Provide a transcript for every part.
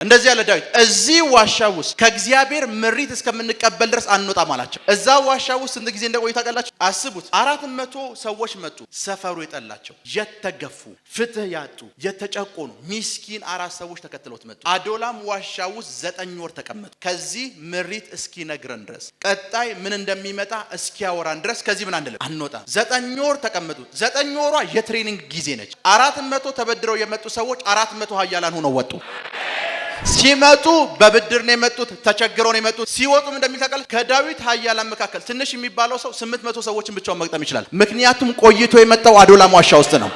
እንደዚህ ያለ ዳዊት እዚህ ዋሻ ውስጥ ከእግዚአብሔር ምሪት እስከምንቀበል ድረስ አንወጣም አላቸው። እዛ ዋሻ ውስጥ ስንት ጊዜ እንደቆዩ ታውቃላችሁ? አስቡት። 400 ሰዎች መጡ። ሰፈሩ የጠላቸው፣ የተገፉ፣ ፍትህ ያጡ፣ የተጨቆኑ ሚስኪን 4 ሰዎች ተከትለውት መጡ። አዶላም ዋሻ ውስጥ 9 ወር ተቀመጡ። ከዚህ ምሪት እስኪነግረን ድረስ ቀጣይ ምን እንደሚመጣ እስኪያወራን ድረስ ከዚህ ምን አንደለም አንወጣም። 9 ወር ተቀመጡ። 9 ወሯ የትሬኒንግ ጊዜ ነች። 400 ተበድረው የመጡ ሰዎች 400 ኃያላን ሆነው ወጡ። ሲመጡ በብድር ነው የመጡት፣ ተቸግረው ነው የመጡት። ሲወጡም እንደሚታቀል ከዳዊት ኃያላን መካከል ትንሽ የሚባለው ሰው 800 ሰዎችን ብቻውን መግጠም ይችላል። ምክንያቱም ቆይቶ የመጣው አዶላም ዋሻ ውስጥ ነው።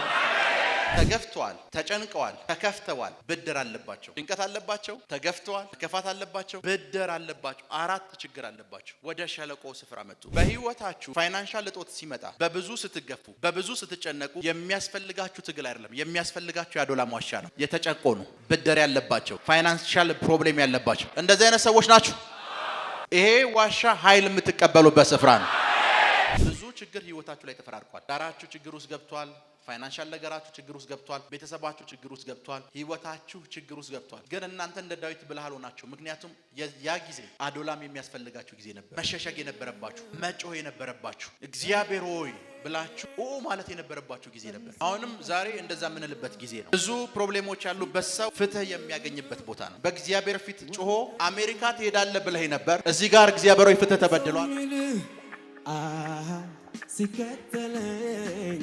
ተገፍተዋል፣ ተጨንቀዋል፣ ተከፍተዋል። ብድር አለባቸው፣ ጭንቀት አለባቸው፣ ተገፍተዋል፣ ተከፋት አለባቸው፣ ብድር አለባቸው። 4 ችግር አለባቸው። ወደ ሸለቆ ስፍራ መጡ። በህይወታችሁ ፋይናንሻል እጦት ሲመጣ፣ በብዙ ስትገፉ፣ በብዙ ስትጨነቁ የሚያስፈልጋችሁ ትግል አይደለም፣ የሚያስፈልጋችሁ የአዶላም ዋሻ ነው። የተጨቆኑ ብድር ያለባቸው፣ ፋይናንሻል ፕሮብሌም ያለባቸው እንደዚህ አይነት ሰዎች ናችሁ። ይሄ ዋሻ ኃይል የምትቀበሉበት ስፍራ ነው። ብዙ ችግር ህይወታችሁ ላይ ተፈራርቋል። ዳራችሁ ችግር ውስጥ ገብቷል። ፋይናንሻል ነገራችሁ ችግር ውስጥ ገብቷል። ቤተሰባችሁ ችግር ውስጥ ገብቷል። ህይወታችሁ ችግር ውስጥ ገብቷል። ግን እናንተ እንደ ዳዊት ብልህ አልሆናችሁ። ምክንያቱም ያ ጊዜ አዶላም የሚያስፈልጋችሁ ጊዜ ነበር። መሸሸግ የነበረባችሁ፣ መጮህ የነበረባችሁ፣ እግዚአብሔር ሆይ ብላችሁ ማለት የነበረባችሁ ጊዜ ነበር። አሁንም ዛሬ እንደዛ የምንልበት ጊዜ ነው። ብዙ ፕሮብሌሞች ያሉበት ሰው ፍትህ የሚያገኝበት ቦታ ነው። በእግዚአብሔር ፊት ጮሆ አሜሪካ ትሄዳለህ ብለህ ነበር። እዚህ ጋር እግዚአብሔር ሆይ ፍትህ ተበድሏል። ሲከተለኝ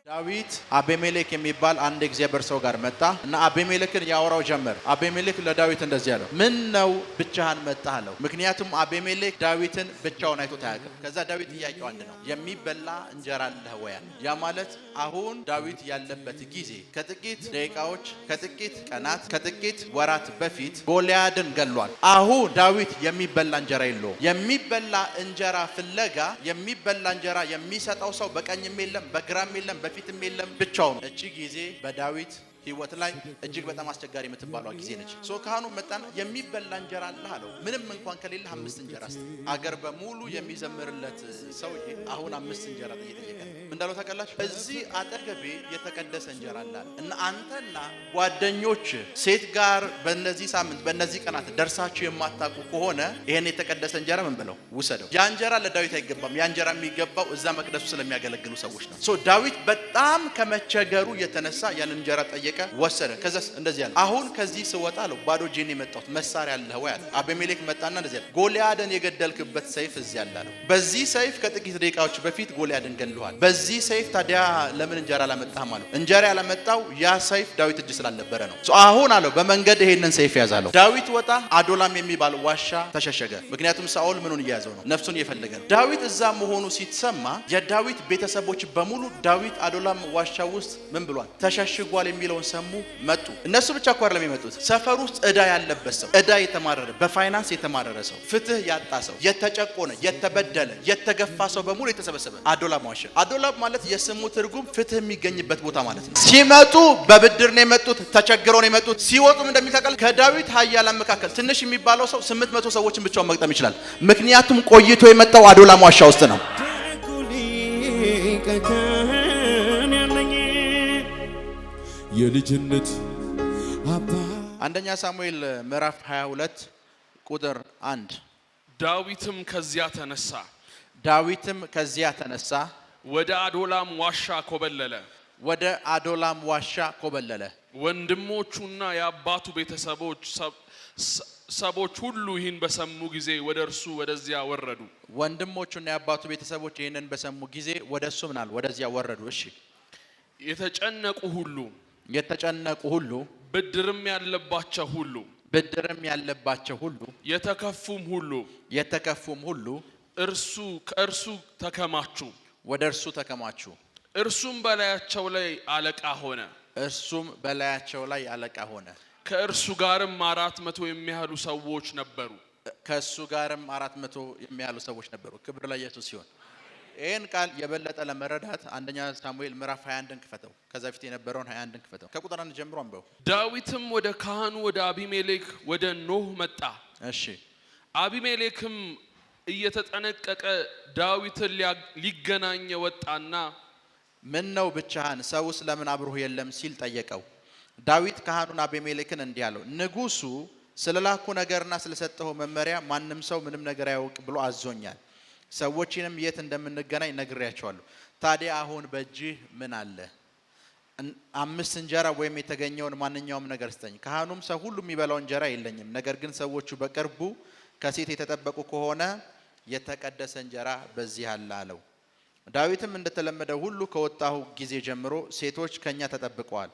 ዳዊት አቤሜሌክ የሚባል አንድ እግዚአብሔር ሰው ጋር መጣ እና አቤሜሌክን ያወራው ጀመር። አቤሜሌክ ለዳዊት እንደዚህ አለው፣ ምን ነው ብቻህን መጣህ አለው። ምክንያቱም አቤሜሌክ ዳዊትን ብቻውን አይቶ ታያቀም። ከዛ ዳዊት ጥያቄው አንድ ነው፣ የሚበላ እንጀራ አለህ ወይ? ያ ማለት አሁን ዳዊት ያለበት ጊዜ ከጥቂት ደቂቃዎች፣ ከጥቂት ቀናት፣ ከጥቂት ወራት በፊት ጎልያድን ገሏል። አሁን ዳዊት የሚበላ እንጀራ የለውም። የሚበላ እንጀራ ፍለጋ የሚበላ እንጀራ የሚሰጠው ሰው በቀኝም የለም፣ በግራም የለም፣ በፊትም የለም፣ ብቻውን። እቺ ጊዜ በዳዊት ህይወት ላይ እጅግ በጣም አስቸጋሪ የምትባለው ጊዜ ነች። ካህኑ መጣና የሚበላ እንጀራ አለህ አለው። ምንም እንኳን ከሌለ 5 እንጀራ ስጥ። አገር በሙሉ የሚዘምርለት ሰውዬ አሁን 5 እንጀራ እየጠየቀ ነው። እንዳለው ታውቃላችሁ፣ እዚህ አጠገቤ የተቀደሰ እንጀራ አለ እና አንተና ጓደኞች ሴት ጋር በእነዚህ ሳምንት በእነዚህ ቀናት ደርሳችሁ የማታውቁ ከሆነ ይሄን የተቀደሰ እንጀራ ምን ብለው ውሰደው። ያ እንጀራ ለዳዊት አይገባም። ያ እንጀራ የሚገባው እዛ መቅደሱ ስለሚያገለግሉ ሰዎች ነው። ዳዊት በጣም ከመቸገሩ የተነሳ ያን እንጀራ ጠየቀ፣ ወሰደ። ከዛስ እንደዚህ ያለ አሁን ከዚህ ስወጣ አለው ባዶ እጄን የመጣሁት መሳሪያ አለህ ወይ አለ። አቤሜሌክ መጣና እንደዚህ ያለ ጎልያድን የገደልክበት ሰይፍ እዚህ አለ አለው። በዚህ ሰይፍ ከጥቂት ደቂቃዎች በፊት ጎልያድን ገድለዋል። በዚህ ሰይፍ ታዲያ ለምን እንጀራ አላመጣህም አለው። እንጀራ ያላመጣው ያ ሰይፍ ዳዊት እጅ ስላልነበረ ነው። አሁን አለው በመንገድ ይሄንን ሰይፍ ያዛለው። ዳዊት ወጣ፣ አዶላም የሚባል ዋሻ ተሸሸገ። ምክንያቱም ሳኦል ምኑን እየያዘው ነው? ነፍሱን እየፈለገ ነው። ዳዊት እዛ መሆኑ ሲተሰማ የዳዊት ቤተሰቦች በሙሉ ዳዊት አዶላም ዋሻ ውስጥ ምን ብሏል ተሸሽጓል የሚለውን ሰሙ፣ መጡ። እነሱ ብቻ እኮ አይደለም የመጡት። ሰፈር ውስጥ ዕዳ ያለበት ሰው፣ ዕዳ የተማረረ፣ በፋይናንስ የተማረረ ሰው፣ ፍትህ ያጣ ሰው፣ የተጨቆነ፣ የተበደለ፣ የተገፋ ሰው በሙሉ የተሰበሰበ አዶላም ዋሻ። አዶላም ማለት የስሙ ትርጉም ፍትህ የሚገኝበት ቦታ ማለት ነው። ሲመጡ በብድር ነው የመጡት፣ ተቸግረው ነው የመጡት። ሲወጡም እንደሚታቀል ከዳዊት ኃያላን መካከል ትንሽ የሚባለው ሰው 800 ሰዎችን ብቻውን መግጠም ይችላል። ምክንያቱም ቆይቶ የመጣው አዶላም ዋሻ ውስጥ ነው። የልጅነት አባ አንደኛ ሳሙኤል ምዕራፍ 22 ቁጥር 1 ዳዊትም ከዚያ ተነሳ ወደ አዶላም ዋሻ ኮበለለ። ወንድሞቹና የአባቱ ቤተሰቦች ሰቦች ሁሉ ይህን በሰሙ ጊዜ ወደ እርሱ ወደዚያ ወረዱ። ወንድሞቹና የአባቱ ቤተሰቦች ይህንን በሰሙ ጊዜ ወደሱ ምናል ወደዚያ ወረዱ። እሺ የተጨነቁ ሁሉ ብድርም ያለባቸው ሁሉ የተከፉም ሁሉ ከእርሱ ተከማቹ። እርሱም በላያቸው ላይ አለቃ ሆነ። ከእርሱ ጋርም 400 የሚያህሉ ሰዎች ነበሩ። ክብር ለኢየሱስ ይሁን። ይሄን ቃል የበለጠ ለመረዳት አንደኛ ሳሙኤል ምዕራፍ 21ን ክፈተው። ከዛ ፊት የነበረውን 21ን ክፈተው። ከቁጥር 1 ጀምሮ አንበው። ዳዊትም ወደ ካህኑ ወደ አቢሜሌክ ወደ ኖህ መጣ። እሺ አቢሜሌክም እየተጠነቀቀ ዳዊትን ሊገናኝ ወጣና ምን ነው ብቻህን? ሰውስ ለምን አብሮህ የለም ሲል ጠየቀው። ዳዊት ካህኑን አቤሜሌክን እንዲህ አለው፣ ንጉሱ ስለላኩ ነገርና ስለሰጠው መመሪያ ማንም ሰው ምንም ነገር ያውቅ ብሎ አዞኛል። ሰዎችንም የት እንደምንገናኝ ነግሬያቸዋለሁ። ታዲያ አሁን በእጅህ ምን አለ? 5 እንጀራ ወይም የተገኘውን ማንኛውም ነገር ስጠኝ። ካህኑም ሰው ሁሉ የሚበላው እንጀራ የለኝም፣ ነገር ግን ሰዎቹ በቅርቡ ከሴት የተጠበቁ ከሆነ የተቀደሰ እንጀራ በዚህ አለ አለው። ዳዊትም እንደተለመደው ሁሉ ከወጣሁ ጊዜ ጀምሮ ሴቶች ከኛ ተጠብቀዋል።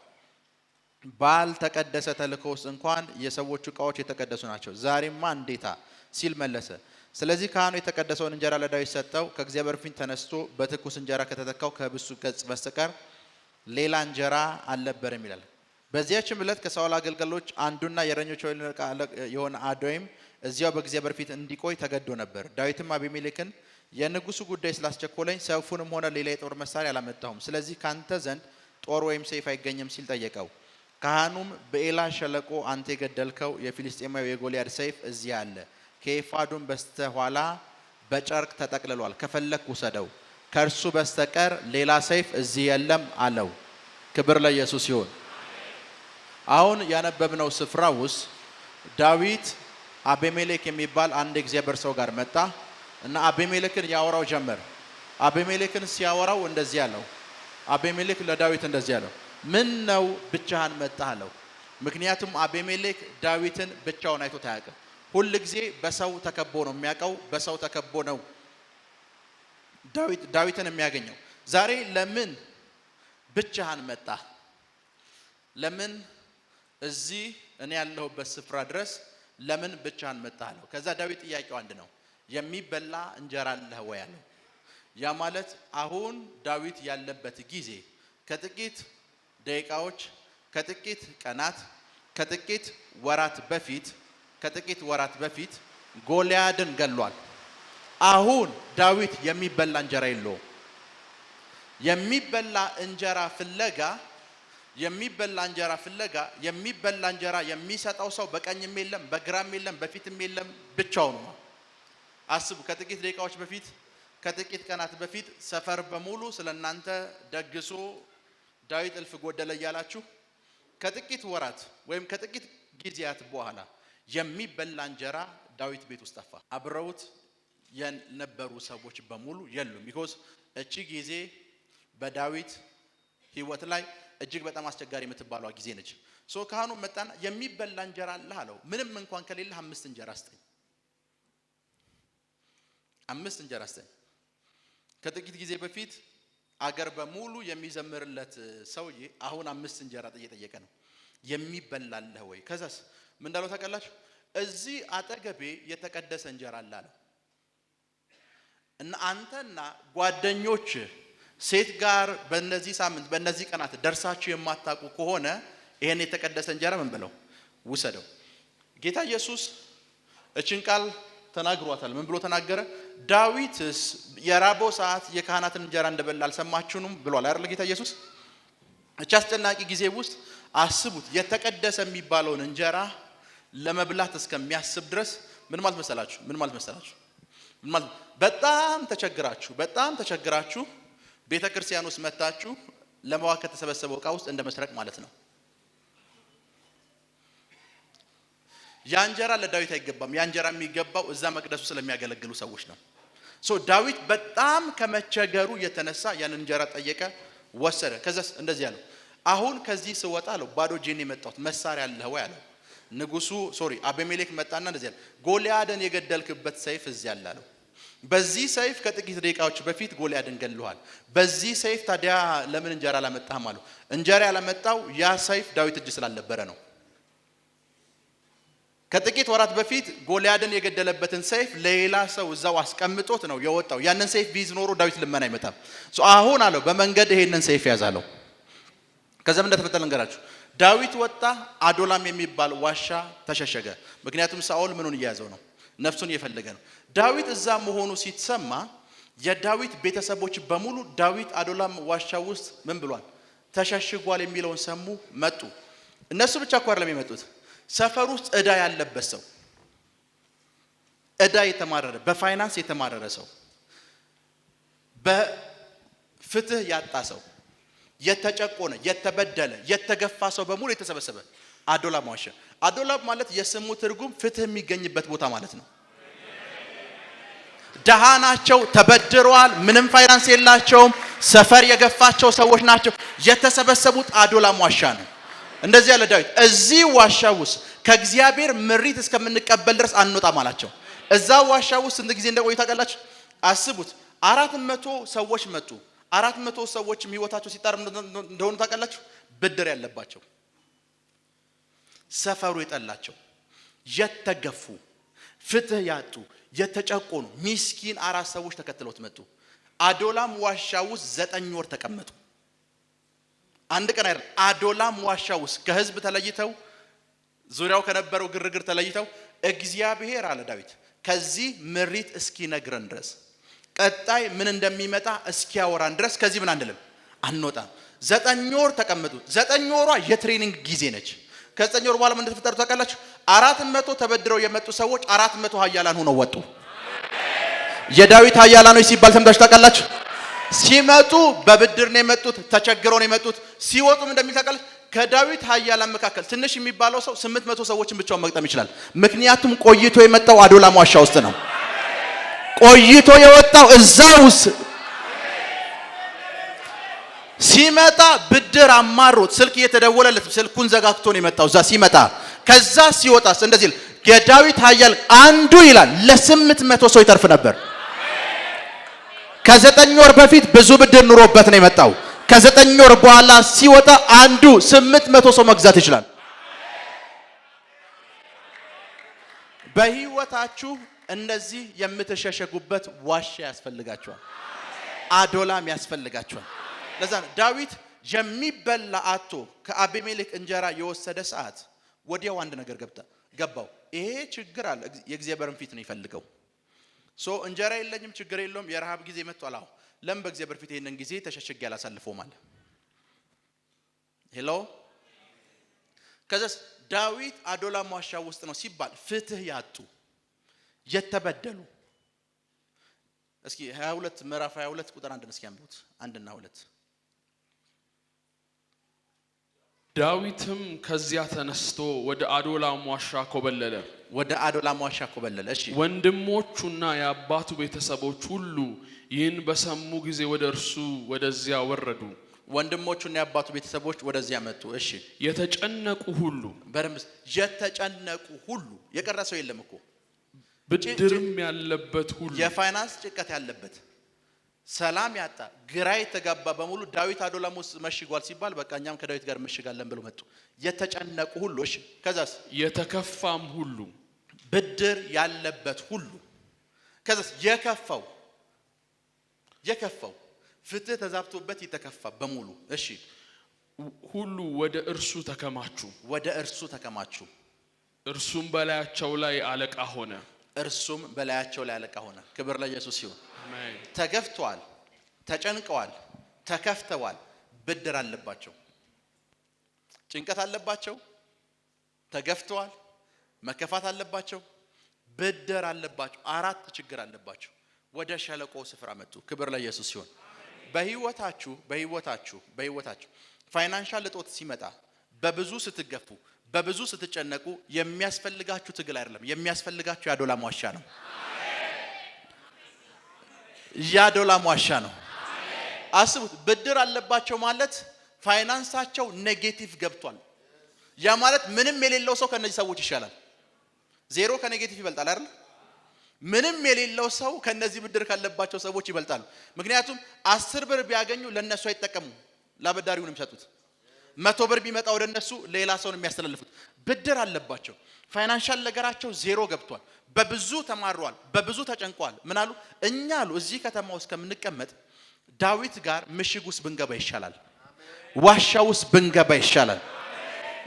ባልተቀደሰ ተልእኮ ውስጥ እንኳን የሰዎቹ ዕቃዎች የተቀደሱ ናቸው። ዛሬማ እንዴታ ሲል መለሰ። ስለዚህ ካህኑ የተቀደሰውን እንጀራ ለዳዊት ሰጠው። ከእግዚአብሔር ፊት ተነስቶ በትኩስ እንጀራ ከተተካው ከህብስቱ ገጽ በስተቀር ሌላ እንጀራ አልነበረም ይላል። በዚያችም ዕለት ከሳኦል አገልጋዮች አንዱና የእረኞች አለቃ የሆነ አዶይም እዚያው በእግዚአብሔር ፊት እንዲቆይ ተገዶ ነበር። ዳዊትም አቤሜሌክን የንጉሱ ጉዳይ ስላስቸኮለኝ ሰይፉንም ሆነ ሌላ የጦር መሳሪያ አላመጣሁም፣ ስለዚህ ካንተ ዘንድ ጦር ወይም ሰይፍ አይገኝም ሲል ጠየቀው። ካህኑም በኤላ ሸለቆ አንተ የገደልከው የፊልስጤማዊ የጎልያድ ሰይፍ እዚህ አለ፣ ከኤፉዱም በስተኋላ በጨርቅ ተጠቅልሏል፣ ከፈለክ ውሰደው፣ ከእርሱ በስተቀር ሌላ ሰይፍ እዚህ የለም አለው። ክብር ለኢየሱስ ይሁን። አሁን ያነበብነው ስፍራ ውስጥ ዳዊት አቤሜሌክ የሚባል አንድ የእግዚአብሔር ሰው ጋር መጣ እና አቤሜሌክን ያወራው ጀመር። አቤሜሌክን ሲያወራው እንደዚህ አለው። አቤሜሌክ ለዳዊት እንደዚህ አለው፣ ምን ነው ብቻህን መጣህ አለው። ምክንያቱም አቤሜሌክ ዳዊትን ብቻውን አይቶት አያውቅም። ሁል ጊዜ በሰው ተከቦ ነው የሚያውቀው፣ በሰው ተከቦ ነው ዳዊትን የሚያገኘው። ዛሬ ለምን ብቻህን መጣህ? ለምን እዚህ እኔ ያለሁበት ስፍራ ድረስ ለምን ብቻህን መጣህ አለው። ከዛ ዳዊት ጥያቄው አንድ ነው፣ የሚበላ እንጀራ አለህ ወይ አለው። ያ ማለት አሁን ዳዊት ያለበት ጊዜ ከጥቂት ደቂቃዎች፣ ከጥቂት ቀናት፣ ከጥቂት ወራት በፊት ጎልያድን ገሏል። አሁን ዳዊት የሚበላ እንጀራ የለውም። የሚበላ እንጀራ የሚሰጠው ሰው በቀኝም የለም፣ በግራም የለም፣ በፊትም የለም፣ ብቻውን ነው። አስቡ። ከጥቂት ደቂቃዎች በፊት፣ ከጥቂት ቀናት በፊት ሰፈር በሙሉ ስለናንተ ደግሶ ዳዊት እልፍ ጎደለ እያላችሁ ከጥቂት ወራት ወይም ከጥቂት ጊዜያት በኋላ የሚበላ እንጀራ ዳዊት ቤት ውስጥ ጠፋ። አብረውት የነበሩ ሰዎች በሙሉ የሉም። ቢኮዝ እቺ ጊዜ በዳዊት ህይወት ላይ እጅግ በጣም አስቸጋሪ የምትባለው ጊዜ ነች። ካህኑ መጣና የሚበላ እንጀራ አለህ አለው። ምንም እንኳን ከሌለ 5 እንጀራ ስጠኝ፣ 5 እንጀራ ስጠኝ። ከጥቂት ጊዜ በፊት አገር በሙሉ የሚዘምርለት ሰውዬ አሁን 5 እንጀራ እየጠየቀ ነው። የሚበላ አለህ ወይ? ከዛስ ምን እንዳለው ታውቃላችሁ? እዚህ አጠገቤ የተቀደሰ እንጀራ አለ አለው እና አንተና ጓደኞች ሴት ጋር በእነዚህ ሳምንት በእነዚህ ቀናት ደርሳችሁ የማታውቁ ከሆነ ይሄን የተቀደሰ እንጀራ ምን ብለው ውሰደው። ጌታ ኢየሱስ እችን ቃል ተናግሯታል። ምን ብሎ ተናገረ? ዳዊትስ የራቦው ሰዓት የካህናትን እንጀራ እንደበላ አልሰማችሁንም ብሏል አይደል ጌታ ኢየሱስ። እቺ አስጨናቂ ጊዜ ውስጥ አስቡት፣ የተቀደሰ የሚባለውን እንጀራ ለመብላት እስከሚያስብ ድረስ ምን ማለት መሰላችሁ? በጣም ተቸግራችሁ ቤተ ክርስቲያን ውስጥ መጣችሁ ለማዋከት ከተሰበሰበው ዕቃ ውስጥ እንደ መስረቅ ማለት ነው። ያ እንጀራ ለዳዊት አይገባም። ያ እንጀራ የሚገባው እዛ መቅደሱ ስለሚያገለግሉ ሰዎች ነው። ዳዊት በጣም ከመቸገሩ የተነሳ ያን እንጀራ ጠየቀ፣ ወሰደ። ከዛስ እንደዚህ አለው፣ አሁን ከዚህ ስወጣ አለው ባዶ እጄን የመጣሁት መሳሪያ አለህ ወይ አለው። አቤሜሌክ መጣና እንደዚህ አለ፣ ጎልያድን የገደልክበት ሰይፍ እዚህ አለ አለው። በዚህ ሰይፍ ከጥቂት ደቂቃዎች በፊት ጎልያድን ገድለዋል። በዚህ ሰይፍ ታዲያ ለምን እንጀራ አላመጣህም አለው። እንጀራ ያላመጣው ያ ሰይፍ ዳዊት እጅ ስላልነበረ ነው። ከጥቂት ወራት በፊት ጎልያድን የገደለበትን ሰይፍ ሌላ ሰው እዛው አስቀምጦት ነው የወጣው። ያንን ሰይፍ ቢይዝ ኖሮ ዳዊት ልመና አይመጣም። አሁን አለው በመንገድ ይሄንን ሰይፍ ያዛለው። ከዛም እንደተፈጠረ ልንገራችሁ። ዳዊት ወጣ፣ አዶላም የሚባል ዋሻ ተሸሸገ። ምክንያቱም ሳኦል ምኑን እየያዘው ነው? ነፍሱን እየፈለገ ነው። ዳዊት እዛ መሆኑ ሲሰማ የዳዊት ቤተሰቦች በሙሉ ዳዊት አዶላም ዋሻ ውስጥ ምን ብሏል ተሸሽጓል የሚለውን ሰሙ፣ መጡ። እነሱ ብቻ እኮ አይደለም የመጡት፣ ሰፈር ውስጥ ዕዳ ያለበት ሰው፣ ዕዳ የተማረረ፣ በፋይናንስ የተማረረ ሰው፣ በፍትህ ያጣ ሰው፣ የተጨቆነ የተበደለ የተገፋ ሰው በሙሉ የተሰበሰበ አዶላም ዋሻ። አዶላም ማለት የስሙ ትርጉም ፍትህ የሚገኝበት ቦታ ማለት ነው። ደሃ ናቸው፣ ተበድረዋል፣ ምንም ፋይናንስ የላቸውም፣ ሰፈር የገፋቸው ሰዎች ናቸው። የተሰበሰቡት አዶላም ዋሻ ነው። እንደዚህ ያለ ዳዊት እዚህ ዋሻ ውስጥ ከእግዚአብሔር ምሪት እስከምንቀበል ድረስ አንወጣም አላቸው። እዛ ዋሻ ውስጥ ስንት ጊዜ እንደቆዩ ታውቃላችሁ? አስቡት። 400 ሰዎች መጡ። 400 ሰዎች ህይወታቸው ሲጣር እንደሆነ ታውቃላችሁ? ብድር ያለባቸው፣ ሰፈሩ የጠላቸው፣ የተገፉ፣ ፍትህ ያጡ፣ የተጨቆኑ ሚስኪን 4 ሰዎች ተከትለውት መጡ። አዶላም ዋሻ ውስጥ 9 ወር ተቀመጡ። አንድ ቀን አይደል? አዶላም ዋሻ ውስጥ ከህዝብ ተለይተው ዙሪያው ከነበረው ግርግር ተለይተው እግዚአብሔር አለ ዳዊት ከዚህ ምሪት እስኪነግረን ድረስ ቀጣይ ምን እንደሚመጣ እስኪያወራን ድረስ ከዚህ ምን አንልም አንወጣም። 9 ወር ተቀመጡ። 9 ወሯ የትሬኒንግ ጊዜ ነች። ከ9 ወር በኋላ ምን እንደተፈጠረ ታውቃላችሁ? 400 ተበድረው የመጡ ሰዎች 400 ኃያላን ሆነው ወጡ። የዳዊት ኃያላኖች ሲባል ሰምታችሁ ታውቃላችሁ? ሲመጡ በብድር ነው የመጡት፣ ተቸግረው ነው የመጡት። ሲወጡም እንደሚል ታውቃላችሁ? ከዳዊት ኃያላን መካከል ትንሽ የሚባለው ሰው 800 ሰዎችን ብቻውን መግጠም ይችላል። ምክንያቱም ቆይቶ የመጣው አዶላም ዋሻ ውስጥ ነው። ቆይቶ የወጣው እዛ ውስጥ ሲመጣ ብድር አማሮት ስልክ እየተደወለለት ስልኩን ዘጋግቶ ነው የመጣው እዛ ሲመጣ። ከዛ ሲወጣስ እንደዚህ የዳዊት ኃያል አንዱ ይላል ለ800 ሰው ይተርፍ ነበር። ከ9 ወር በፊት ብዙ ብድር ኑሮበት ነው የመጣው። ከ9 ወር በኋላ ሲወጣ አንዱ 800 ሰው መግዛት ይችላል። በህይወታችሁ እንደዚህ የምትሸሸጉበት ዋሻ ያስፈልጋችኋል። አዶላም ያስፈልጋችኋል። ለዛ ዳዊት የሚበላ አቶ ከአቤሜሌክ እንጀራ የወሰደ ሰዓት ወዲያው አንድ ነገር ገባው። ይሄ ችግር አለ፣ የእግዚአብሔርን ፊት ነው ይፈልገው። እንጀራ የለኝም፣ ችግር የለውም፣ የረሃብ ጊዜ መጥቷል። አዎ ለምን በእግዚአብሔር ፊት ይሄንን ጊዜ ተሸሽጌ ያላሳልፈው ማለት ሄሎ። ከዛስ ዳዊት አዶላም ዋሻ ውስጥ ነው ሲባል ፍትህ ያጡ የተበደሉ። እስኪ 22 ምዕራፍ 22 ቁጥር 1 እስኪ አንብቡት። 1 እና 2 ዳዊትም ከዚያ ተነስቶ ወደ አዶላም ዋሻ ኮበለለ። ወደ አዶላም ዋሻ ኮበለለ። እሺ ወንድሞቹና የአባቱ ቤተሰቦች ሁሉ ይህን በሰሙ ጊዜ ወደ እርሱ ወደዚያ ወረዱ። ወንድሞቹና የአባቱ ቤተሰቦች ወደዚያ መጡ። እሺ የተጨነቁ ሁሉ በረምስ የተጨነቁ ሁሉ የቀረ ሰው የለም እኮ ብድርም ያለበት ሁሉ የፋይናንስ ጭቀት ያለበት ሰላም ያጣ ግራ የተጋባ በሙሉ ዳዊት አዶላም ውስጥ መሽጓል ሲባል በቃ እኛም ከዳዊት ጋር መሽጋለን ብለው መጡ። የተጨነቁ ሁሉ እሺ ከዛስ የተከፋም ሁሉ ብድር ያለበት ሁሉ ከዛስ የከፋው ፍትህ ተዛብቶበት የተከፋ በሙሉ እሺ ሁሉ ወደ እርሱ ተከማቹ። እርሱም በላያቸው ላይ አለቃ ሆነ። ክብር ለኢየሱስ ይሁን። አሜን። ተገፍተዋል፣ ተጨንቀዋል፣ ተከፍተዋል። ብድር አለባቸው፣ ጭንቀት አለባቸው፣ ተገፍተዋል፣ መከፋት አለባቸው፣ ብድር አለባቸው። 4 ችግር አለባቸው። ወደ ሸለቆ ስፍራ መጡ። ክብር ለኢየሱስ ይሁን። በህይወታችሁ ፋይናንሻል እጦት ሲመጣ በብዙ ስትገፉ በብዙ ስትጨነቁ የሚያስፈልጋችሁ ትግል አይደለም፣ የሚያስፈልጋችሁ የአዶላም ዋሻ ነው። የአዶላም ዋሻ ነው። አስቡት፣ ብድር አለባቸው ማለት ፋይናንሳቸው ኔጌቲቭ ገብቷል። ያ ማለት ምንም የሌለው ሰው ከነዚህ ሰዎች ይሻላል። ዜሮ ከኔጌቲቭ ይበልጣል አይደል? ምንም የሌለው ሰው ከነዚህ ብድር ካለባቸው ሰዎች ይበልጣሉ። ምክንያቱም 10 ብር ቢያገኙ ለነሱ አይጠቀሙ፣ ለአበዳሪው ነው የሚሰጡት። 100 ብር ቢመጣ ወደ እነሱ ሌላ ሰው ነው የሚያስተላልፉት። ብድር አለባቸው። ፋይናንሻል ነገራቸው ዜሮ ገብቷል። በብዙ ተማሯል፣ በብዙ ተጨንቋል። ምን አሉ? እኛ አሉ እዚህ ከተማ ውስጥ ከምንቀመጥ ዳዊት ጋር ምሽግ ውስጥ ብንገባ ይሻላል፣ ዋሻ ውስጥ ብንገባ ይሻላል።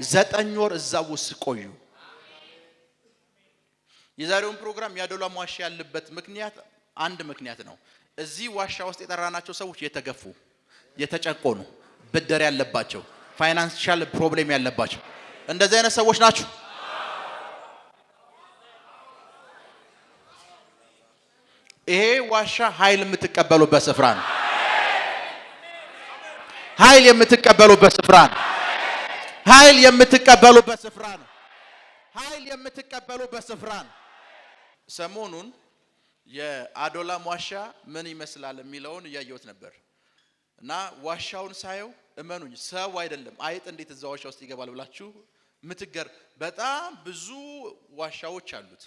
9 ወር እዛ ውስጥ ቆዩ። የዛሬውን ፕሮግራም የአዶላም ዋሻ ያለበት ምክንያት አንድ ምክንያት ነው። እዚህ ዋሻ ውስጥ የጠራናቸው ሰዎች የተገፉ፣ የተጨቆኑ፣ ብድር ያለባቸው፣ ፋይናንሻል ፕሮብሌም ያለባቸው እንደዚህ አይነት ሰዎች ናችሁ። ይሄ ዋሻ ኃይል የምትቀበሉበት ስፍራ ነው። ኃይል የምትቀበሉበት ስፍራ ነው። ኃይል የምትቀበሉበት ስፍራ ነው። ኃይል የምትቀበሉበት ስፍራ ነው። ሰሞኑን የአዶላም ዋሻ ምን ይመስላል የሚለውን እያየሁት ነበር እና ዋሻውን ሳየው እመኑኝ ሰው አይደለም አይጥ እንዴት እዛ ዋሻ ውስጥ ይገባል ብላችሁ ምትገር በጣም ብዙ ዋሻዎች አሉት።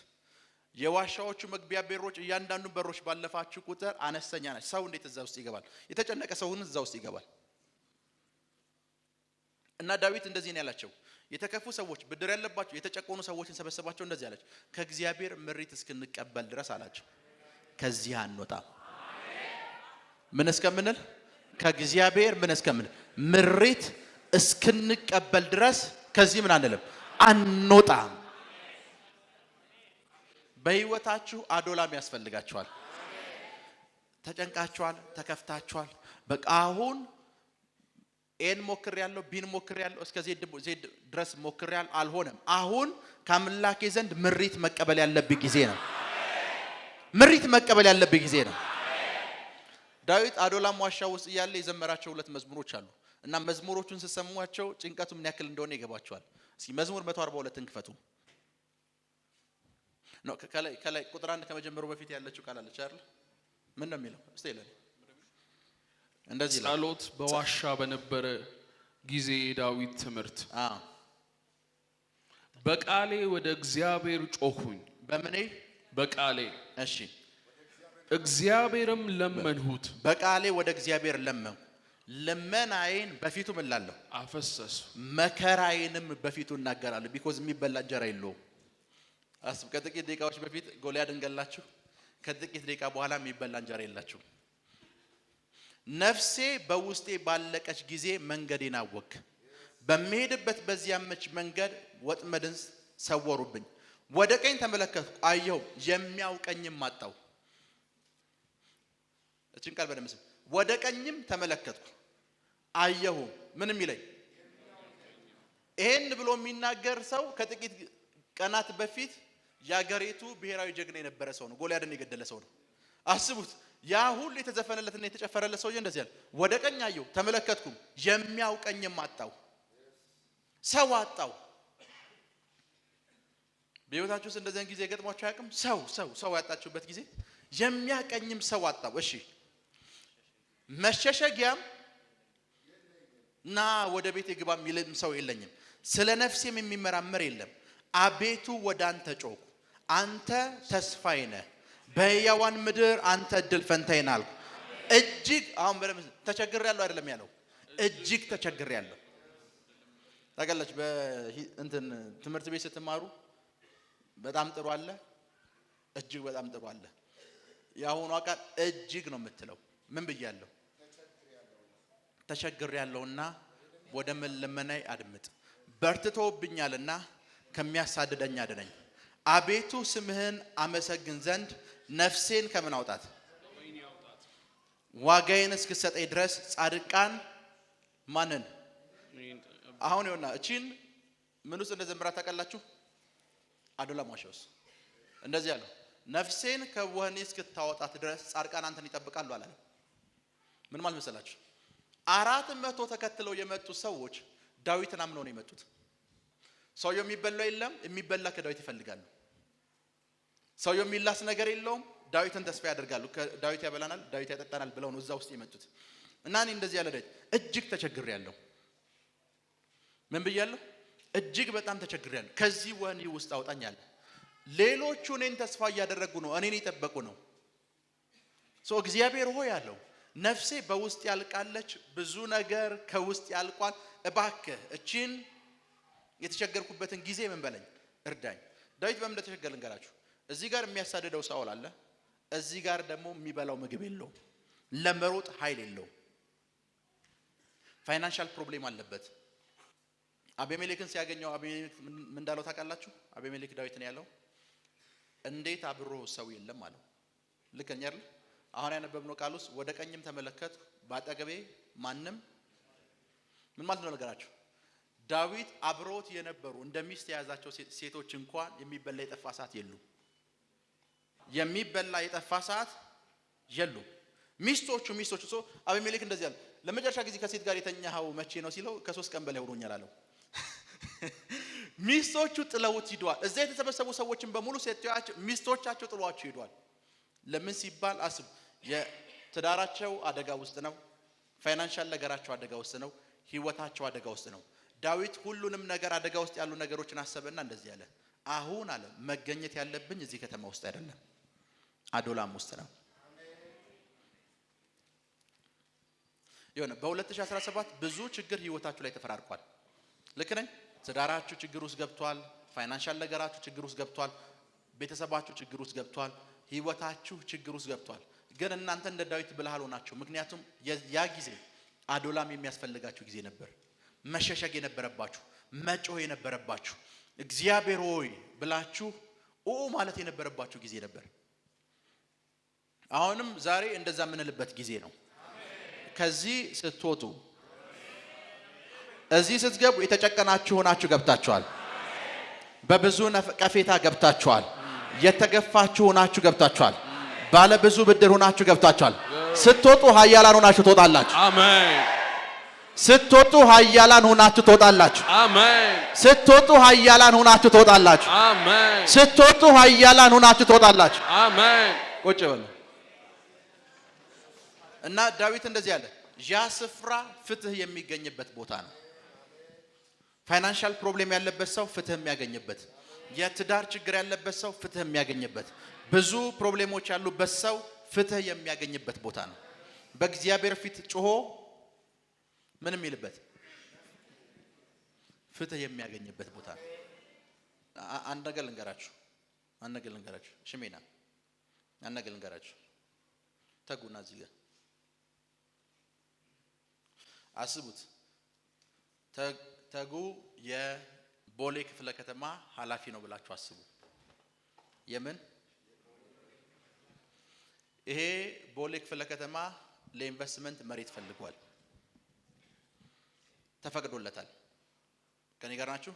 የዋሻዎቹ መግቢያ በሮች እያንዳንዱ በሮች ባለፋችሁ ቁጥር አነስተኛ ናቸው። ሰው እንዴት እዛ ውስጥ ይገባል? የተጨነቀ ሰውን እዛ ውስጥ ይገባል። እና ዳዊት እንደዚህ ነው ያላቸው። የተከፉ ሰዎች ብድር ያለባቸው የተጨቆኑ ሰዎችን ሰበሰባቸው። እንደዚህ አላቸው፣ ከእግዚአብሔር ምሪት እስክንቀበል ድረስ አላቸው ከዚህ አንወጣም። ምን እስከምንል? ከእግዚአብሔር ምን እስከምንል? ምሪት እስክንቀበል ድረስ ከዚህ ምን አንልም፣ አንወጣም። በህይወታችሁ አዶላም ያስፈልጋችኋል። ተጨንቃችኋል፣ ተከፍታችኋል። በቃ አሁን ኤን ሞክር ያለው ቢን ሞክር ያለው እስከ ዜድ ድረስ ሞክር ያለው አልሆነም። አሁን ከአምላኬ ዘንድ ምሪት መቀበል ያለብኝ ጊዜ ነው። ምሪት መቀበል ያለብኝ ጊዜ ነው። ዳዊት አዶላም ዋሻ ውስጥ እያለ የዘመራቸው ሁለት መዝሙሮች አሉ እና መዝሙሮቹን ሲሰሟቸው ጭንቀቱ ምን ያክል እንደሆነ ይገባቸዋል። እስኪ መዝሙር 142ን ክፈቱ። ነው ከላይ ቁጥር 1 ከመጀመሩ በፊት ያለችው ቃል አለች አይደል? ምን ነው የሚለው? እስቲ ይላል እንደዚህ ጸሎት በዋሻ በነበረ ጊዜ ዳዊት ትምህርት በቃሌ ወደ እግዚአብሔር ጮኹኝ። በመኔ በቃሌ እሺ፣ እግዚአብሔርም ለመንሁት። በቃሌ ወደ እግዚአብሔር ለመንሁ፣ ልመናዬን በፊቱ ምን እላለሁ? አፈሰሱ፣ መከራዬንም በፊቱ እናገራለሁ። ቢኮዝ የሚበላ እንጀራ የለውም። አስብ፣ ከጥቂት ደቂቃዎች በፊት ጎልያድን ገላችሁ፣ ከጥቂት ደቂቃ በኋላ የሚበላ እንጀራ የላችሁ። ነፍሴ በውስጤ ባለቀች ጊዜ መንገዴን አወክ፣ በሚሄድበት በዚያች መንገድ ወጥመድን ሰወሩብኝ። ወደ ቀኝ ተመለከትኩ አየሁ፣ የሚያውቀኝም አጣሁ። እቺን ቃል በደምብ ስም። ወደ ቀኝም ተመለከትኩ አየሁ፣ ምንም ይለኝ። ይሄን ብሎ የሚናገር ሰው ከጥቂት ቀናት በፊት ያገሬቱ ብሔራዊ ጀግና የነበረ ሰው ነው። ጎልያድን የገደለ ሰው ነው። አስቡት፣ ያ ሁሉ የተዘፈነለትና የተጨፈረለት ሰውዬ እንደዚህ ያለ፣ ወደ ቀኝ አየሁ ተመለከትኩም፣ የሚያውቀኝም አጣሁ። ሰው አጣሁ። በህይወታችሁ ውስጥ እንደዚህ ጊዜ ገጥሟችሁ አያውቅም? ሰው ያጣችሁበት ጊዜ፣ የሚያቀኝም ሰው አጣሁ። እሺ፣ መሸሸጊያም ና ወደ ቤቴ ግባ የሚልም ሰው የለኝም፣ ስለ ነፍሴም የሚመራመር የለም። አቤቱ ወደ አንተ ጮኩ፣ አንተ ተስፋዬ ነህ፣ በሕያዋን ምድር አንተ እድል ፈንታዬ ነህ አልኩ። እጅግ አሁን በደምብ ተቸግሬያለሁ አይደለም ያለው፣ እጅግ ተቸግሬያለሁ። ታውቃላችሁ በእንትን ትምህርት ቤት ስትማሩ በጣም ጥሩ አለ፣ እጅግ በጣም ጥሩ አለ። ያሁኑ ቃል እጅግ ነው የምትለው። ምን ብያለሁ? ተቸግሬያለሁና ወደ ልመናዬ አድምጥ፣ በርትቶብኛልና ከሚያሳድደኝ አድነኝ። አቤቱ ስምህን አመሰግን ዘንድ ነፍሴን ከምን አውጣት? ዋጋዬን እስክሰጠኝ ድረስ ጻድቃን ማንን? አሁን ይኸውና እቺን ምን ውስጥ እንደዘምራት ታውቃላችሁ? አዶላም ዋሻ ውስጥ እንደዚህ ያለው፣ ነፍሴን ከወህኒ እስክታወጣት ድረስ ጻድቃን አንተን ይጠብቃሉ አላለ። ምን ማለት መሰላችሁ? 400 ተከትለው የመጡ ሰዎች ዳዊትን አምነው ነው የመጡት። ሰውየው የሚበላው የለም፣ የሚበላ ከዳዊት ይፈልጋሉ። ሰውየው የሚላስ ነገር የለውም፣ ዳዊትን ተስፋ ያደርጋሉ። ዳዊት ያበላናል፣ ዳዊት ያጠጣናል ብለው ነው እዛ ውስጥ የመጡት። እና እኔ እንደዚህ ያለ ዳዊት እጅግ ተቸግሬያለሁ። ምን ብያለሁ? እጅግ በጣም ተቸግሬያለሁ። ከዚህ ወህኒ ውስጥ አውጣኝ አለ። ሌሎቹ እኔን ተስፋ እያደረጉ ነው፣ እኔን እየጠበቁ ነው። እግዚአብሔር ሆይ አለው፣ ነፍሴ በውስጥ ያልቃለች፣ ብዙ ነገር ከውስጥ ያልቋል። እባክህ እቺን የተቸገርኩበትን ጊዜ ምን በለኝ፣ እርዳኝ። ዳዊት በምን እንደተቸገረ ልንገራችሁ። እዚህ ጋር የሚያሳድደው ሳኦል አለ፣ እዚህ ጋር ደግሞ የሚበላው ምግብ የለውም፣ ለመሮጥ ኃይል የለውም፣ ፋይናንሻል ፕሮብሌም አለበት። አቤሜሌክን ሲያገኘው አቤሜሌክ ምን እንዳለው ታውቃላችሁ? አቤሜሌክ ዳዊትን ያለው እንዴት አብሮ ሰው የለም አለው። ልከኛ አይደል? አሁን ያነበብነው ቃል ውስጥ ወደ ቀኝም ተመለከት ባጠገቤ ማንም ምን ማለት ነው ነገራችሁ? ዳዊት አብሮት የነበሩ እንደሚስት የያዛቸው ሴቶች እንኳን የሚበላ የጠፋ ሰዓት የሉም። የሚበላ የጠፋ ሰዓት የሉም። ሚስቶቹ አቤሜሌክ እንደዚህ ያለ ለመጨረሻ ጊዜ ከሴት ጋር የተኛኸው መቼ ነው ሲለው ከ3 ቀን በላይ ሆኖኛል አለው። ሚስቶቹ ጥለውት ሂደዋል። እዛ የተሰበሰቡ ሰዎችን በሙሉ ሴቶቻቸው ሚስቶቻቸው ጥለዋቸው ሂደዋል። ለምን ሲባል አስብ፣ የትዳራቸው አደጋ ውስጥ ነው። ፋይናንሻል ነገራቸው አደጋ ውስጥ ነው። ህይወታቸው አደጋ ውስጥ ነው። ዳዊት ሁሉንም ነገር አደጋ ውስጥ ያሉ ነገሮችን አሰበና እንደዚህ አለ፣ አሁን አለ መገኘት ያለብኝ እዚህ ከተማ ውስጥ አይደለም፣ አዶላም ውስጥ ነው። በ2017 ብዙ ችግር ህይወታችሁ ላይ ተፈራርቋል። ልክ ነኝ? ትዳራችሁ ችግር ውስጥ ገብቷል። ፋይናንሻል ነገራችሁ ችግር ውስጥ ገብቷል። ቤተሰባችሁ ችግር ውስጥ ገብቷል። ህይወታችሁ ችግር ውስጥ ገብቷል። ግን እናንተ እንደ ዳዊት ብልሃል ሆናችሁ። ምክንያቱም ያ ጊዜ አዶላም የሚያስፈልጋችሁ ጊዜ ነበር። መሸሸግ የነበረባችሁ፣ መጮህ የነበረባችሁ፣ እግዚአብሔር ሆይ ብላችሁ ማለት የነበረባችሁ ጊዜ ነበር። አሁንም ዛሬ እንደዛ የምንልበት ጊዜ ነው። ከዚህ ስትወጡ እዚህ ስትገቡ የተጨቀናችሁ ሆናችሁ ገብታችኋል። በብዙ ነቀፌታ ገብታችኋል። የተገፋችሁ ሆናችሁ ገብታችኋል። ባለ ብዙ ብድር ሆናችሁ ገብታችኋል። ስትወጡ ኃያላን ሆናችሁ ትወጣላችሁ። አሜን። ስትወጡ ኃያላን ሆናችሁ ትወጣላችሁ። አሜን። ስትወጡ ኃያላን ሆናችሁ ትወጣላችሁ። አሜን። ስትወጡ ኃያላን ሆናችሁ ትወጣላችሁ። አሜን። ቁጭ በሉ እና ዳዊት እንደዚህ አለ፣ ያ ስፍራ ፍትህ የሚገኝበት ቦታ ነው። ፋይናንሻል ፕሮብሌም ያለበት ሰው ፍትህ የሚያገኝበት፣ የትዳር ችግር ያለበት ሰው ፍትህ የሚያገኝበት፣ ብዙ ፕሮብሌሞች ያሉበት ሰው ፍትህ የሚያገኝበት ቦታ ነው። በእግዚአብሔር ፊት ጮሆ ምን የሚልበት ፍትህ የሚያገኝበት ቦታ ነው። አንድ ነገር ልንገራችሁ፣ ሽሜና አንድ ነገር ልንገራችሁ። ተጉና እዚህ ጋር አስቡት። ተጉ የቦሌ ክፍለ ከተማ ኃላፊ ነው ብላችሁ አስቡ። የምን ይሄ ቦሌ ክፍለ ከተማ ለኢንቨስትመንት መሬት ፈልጓል፣ ተፈቅዶለታል። ከኔ ጋር ናችሁ?